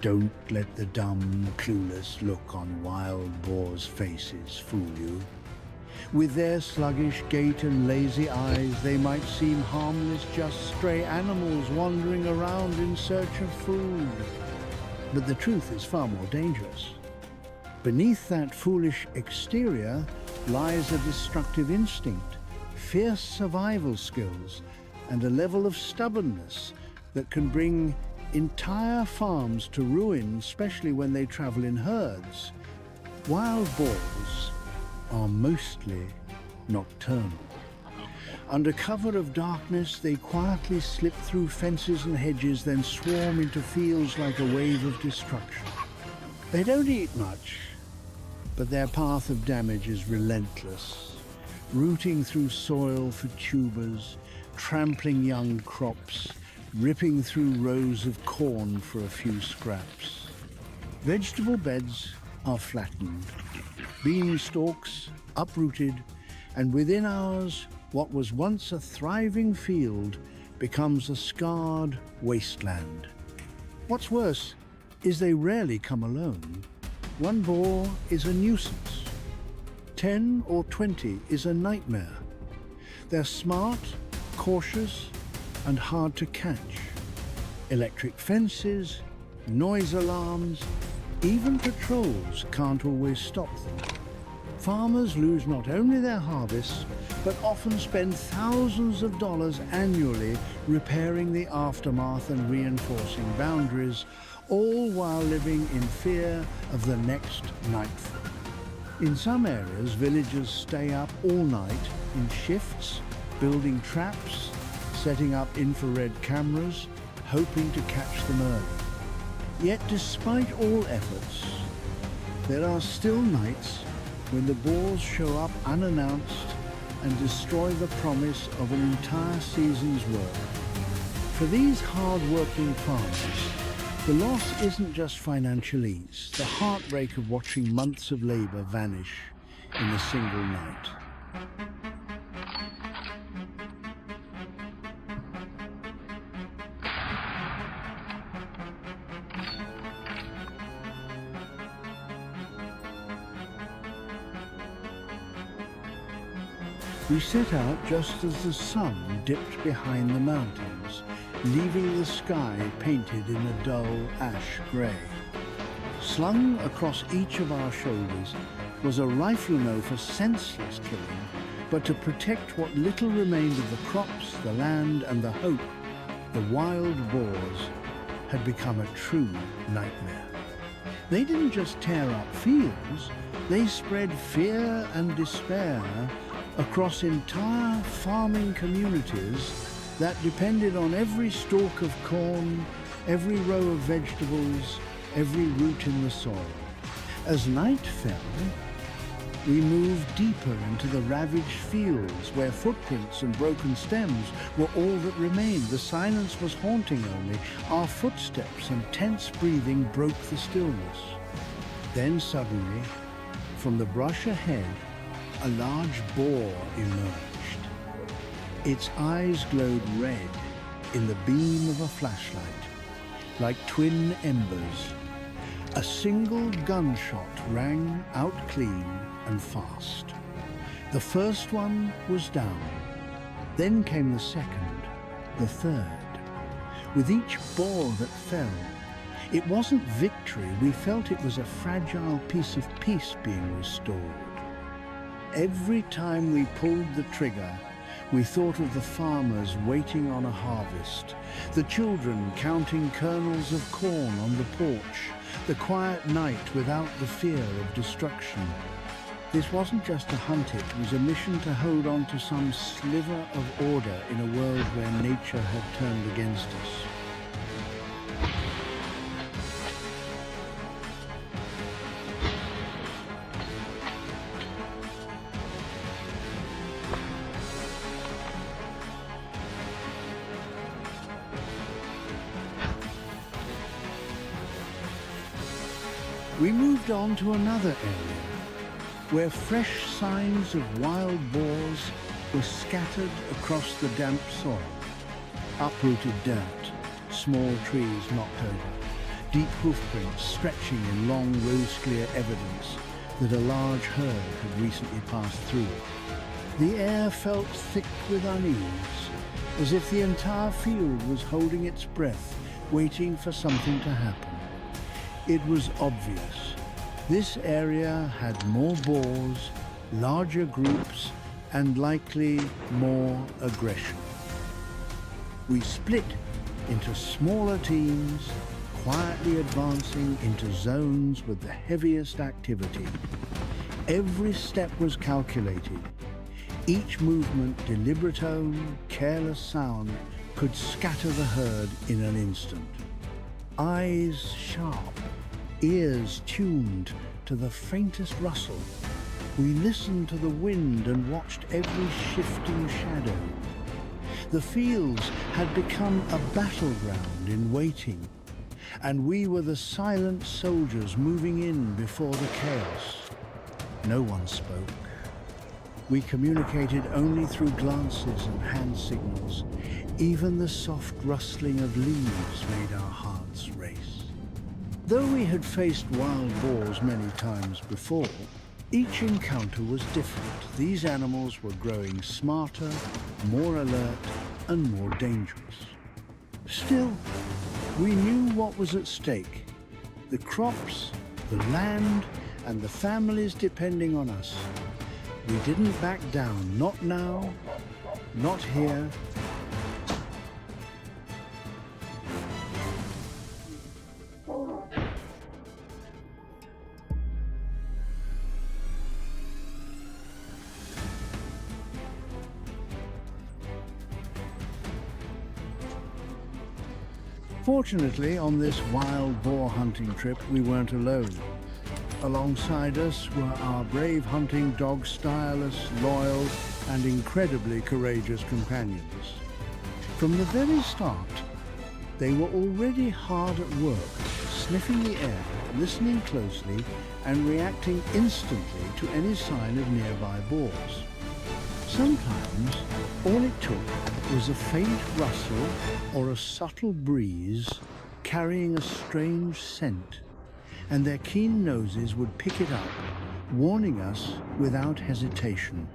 Don't let the dumb, clueless look on wild boars' faces fool you. With their sluggish gait and lazy eyes, they might seem harmless, just stray animals wandering around in search of food. But the truth is far more dangerous. Beneath that foolish exterior lies a destructive instinct, fierce survival skills, and a level of stubbornness that can bring entire farms to ruin, especially when they travel in herds. Wild boars are mostly nocturnal. Under cover of darkness, they quietly slip through fences and hedges, then swarm into fields like a wave of destruction. They don't eat much, but their path of damage is relentless, rooting through soil for tubers, trampling young crops, ripping through rows of corn for a few scraps. Vegetable beds are flattened, bean stalks uprooted, and within hours, what was once a thriving field becomes a scarred wasteland. What's worse is they rarely come alone. One boar is a nuisance. 10 or 20 is a nightmare. They're smart, cautious, and hard to catch. Electric fences, noise alarms, even patrols can't always stop them. Farmers lose not only their harvests, but often spend thousands of dollars annually repairing the aftermath and reinforcing boundaries, all while living in fear of the next nightfall. In some areas, villagers stay up all night in shifts, building traps, setting up infrared cameras, hoping to catch them early. Yet despite all efforts, there are still nights when the boars show up unannounced and destroy the promise of an entire season's work. For these hard-working farmers, the loss isn't just financial ease, the heartbreak of watching months of labor vanish in a single night. We set out just as the sun dipped behind the mountains, leaving the sky painted in a dull ash grey. Slung across each of our shoulders was a rifle no for senseless killing, but to protect what little remained of the crops, the land, and the hope, the wild boars had become a true nightmare. They didn't just tear up fields, they spread fear and despair across entire farming communities that depended on every stalk of corn, every row of vegetables, every root in the soil. As night fell, we moved deeper into the ravaged fields where footprints and broken stems were all that remained. The silence was haunting only. Our footsteps and tense breathing broke the stillness. Then suddenly, from the brush ahead, a large boar emerged. Its eyes glowed red in the beam of a flashlight, like twin embers. A single gunshot rang out clean and fast. The first one was down. Then came the second, the third. With each boar that fell, it wasn't victory. We felt it was a fragile piece of peace being restored. Every time we pulled the trigger, we thought of the farmers waiting on a harvest, the children counting kernels of corn on the porch, the quiet night without the fear of destruction. This wasn't just a hunt, it was a mission to hold on to some sliver of order in a world where nature had turned against us. We moved on to another area, where fresh signs of wild boars were scattered across the damp soil. Uprooted dirt, small trees knocked over, deep hoofprints stretching in long rose-clear evidence that a large herd had recently passed through. The air felt thick with unease, as if the entire field was holding its breath, waiting for something to happen. It was obvious. This area had more boars, larger groups, and likely more aggression. We split into smaller teams, quietly advancing into zones with the heaviest activity. Every step was calculated. Each movement, deliberate tone, careless sound, could scatter the herd in an instant. Eyes sharp, ears tuned to the faintest rustle. We listened to the wind and watched every shifting shadow. The fields had become a battleground in waiting, and we were the silent soldiers moving in before the chaos. No one spoke. We communicated only through glances and hand signals. Even the soft rustling of leaves made our hearts race. Though we had faced wild boars many times before, each encounter was different. These animals were growing smarter, more alert, and more dangerous. Still, we knew what was at stake. The crops, the land, and the families depending on us. We didn't back down, not now, not here. Fortunately, on this wild boar hunting trip, we weren't alone. Alongside us were our brave hunting dogs, tireless, loyal, and incredibly courageous companions. From the very start, they were already hard at work, sniffing the air, listening closely, and reacting instantly to any sign of nearby boars. Sometimes, all it took was a faint rustle or a subtle breeze carrying a strange scent, and their keen noses would pick it up, warning us without hesitation.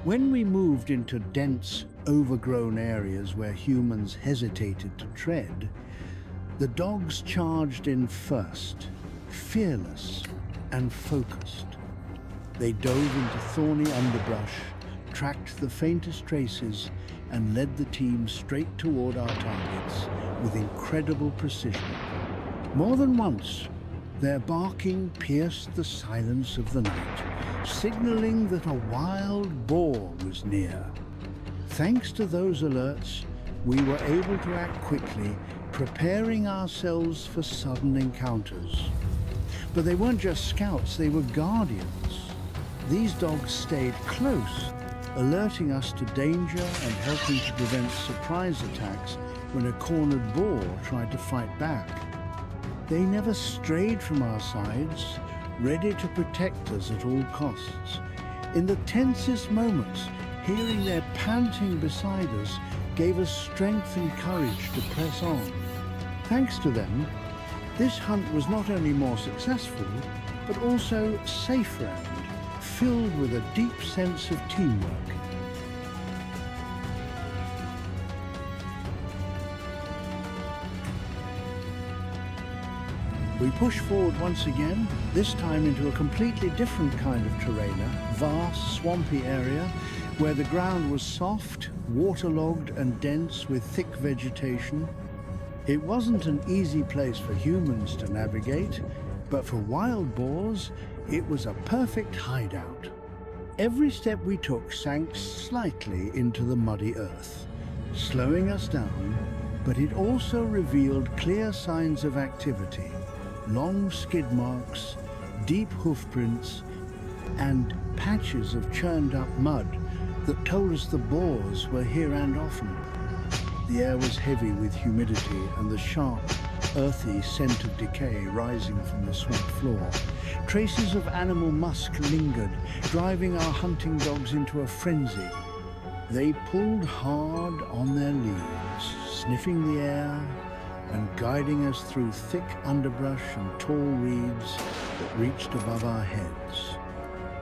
When we moved into dense, overgrown areas where humans hesitated to tread, the dogs charged in first, fearless and focused. They dove into thorny underbrush, tracked the faintest traces, and led the team straight toward our targets with incredible precision. More than once, their barking pierced the silence of the night, signaling that a wild boar was near. Thanks to those alerts, we were able to act quickly, preparing ourselves for sudden encounters. But they weren't just scouts, they were guardians. These dogs stayed close, alerting us to danger and helping to prevent surprise attacks when a cornered boar tried to fight back. They never strayed from our sides, ready to protect us at all costs. In the tensest moments, hearing their panting beside us gave us strength and courage to press on. Thanks to them, this hunt was not only more successful, but also safer and filled with a deep sense of teamwork. We pushed forward once again, this time into a completely different kind of terrain, a vast, swampy area where the ground was soft, waterlogged and dense with thick vegetation. It wasn't an easy place for humans to navigate, but for wild boars, it was a perfect hideout. Every step we took sank slightly into the muddy earth, slowing us down, but it also revealed clear signs of activity. Long skid marks, deep hoof prints, and patches of churned up mud that told us the boars were here and often. The air was heavy with humidity and the sharp, earthy scent of decay rising from the swamp floor. Traces of animal musk lingered, driving our hunting dogs into a frenzy. They pulled hard on their leads, sniffing the air and guiding us through thick underbrush and tall reeds that reached above our heads.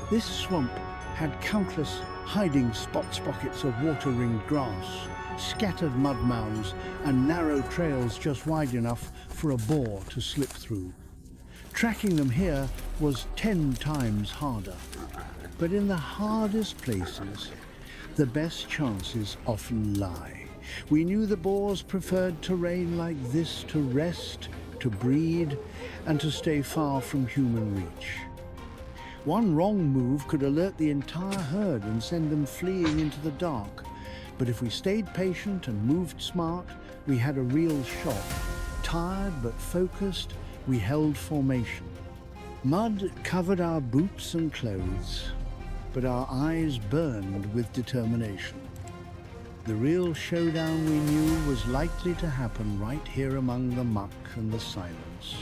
This swamp had countless hiding pockets of water-ringed grass, scattered mud mounds, and narrow trails just wide enough for a boar to slip through. Tracking them here was 10 times harder. But in the hardest places, the best chances often lie. We knew the boars preferred terrain like this to rest, to breed, and to stay far from human reach. One wrong move could alert the entire herd and send them fleeing into the dark. But if we stayed patient and moved smart, we had a real shot. Tired but focused, we held formation. Mud covered our boots and clothes, but our eyes burned with determination. The real showdown we knew was likely to happen right here among the muck and the silence.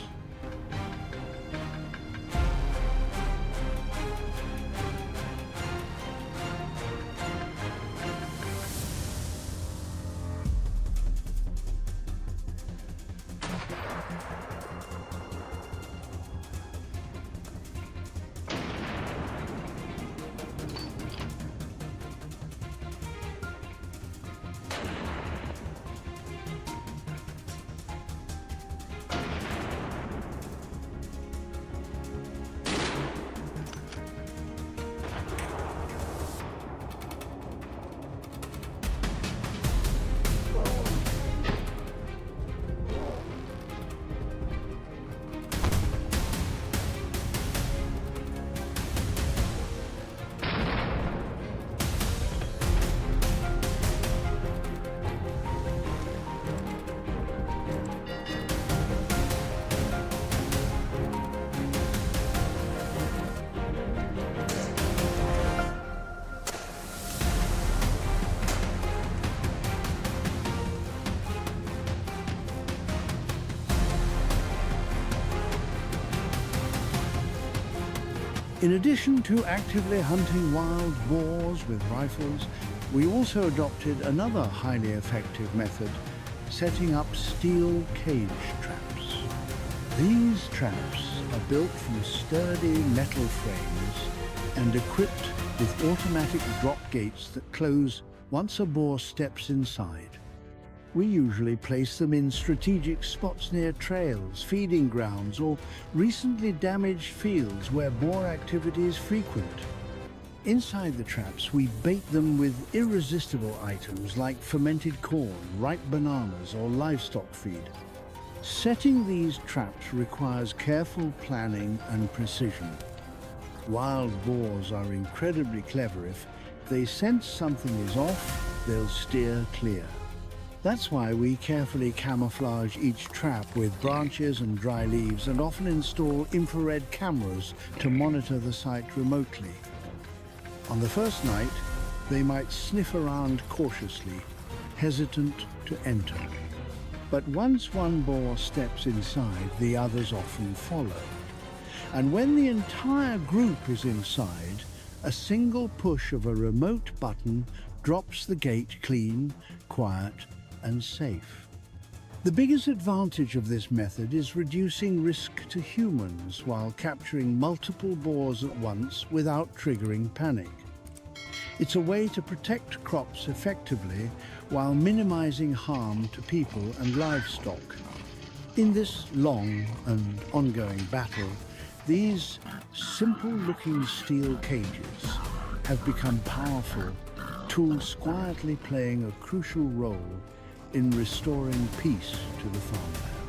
In addition to actively hunting wild boars with rifles, we also adopted another highly effective method, setting up steel cage traps. These traps are built from sturdy metal frames and equipped with automatic drop gates that close once a boar steps inside. We usually place them in strategic spots near trails, feeding grounds, or recently damaged fields where boar activity is frequent. Inside the traps, we bait them with irresistible items like fermented corn, ripe bananas, or livestock feed. Setting these traps requires careful planning and precision. Wild boars are incredibly clever. If they sense something is off, they'll steer clear. That's why we carefully camouflage each trap with branches and dry leaves and often install infrared cameras to monitor the site remotely. On the first night, they might sniff around cautiously, hesitant to enter. But once one boar steps inside, the others often follow. And when the entire group is inside, a single push of a remote button drops the gate clean, quiet, and safe. The biggest advantage of this method is reducing risk to humans while capturing multiple boars at once without triggering panic. It's a way to protect crops effectively while minimizing harm to people and livestock. In this long and ongoing battle, these simple-looking steel cages have become powerful tools quietly playing a crucial role in restoring peace to the farmland.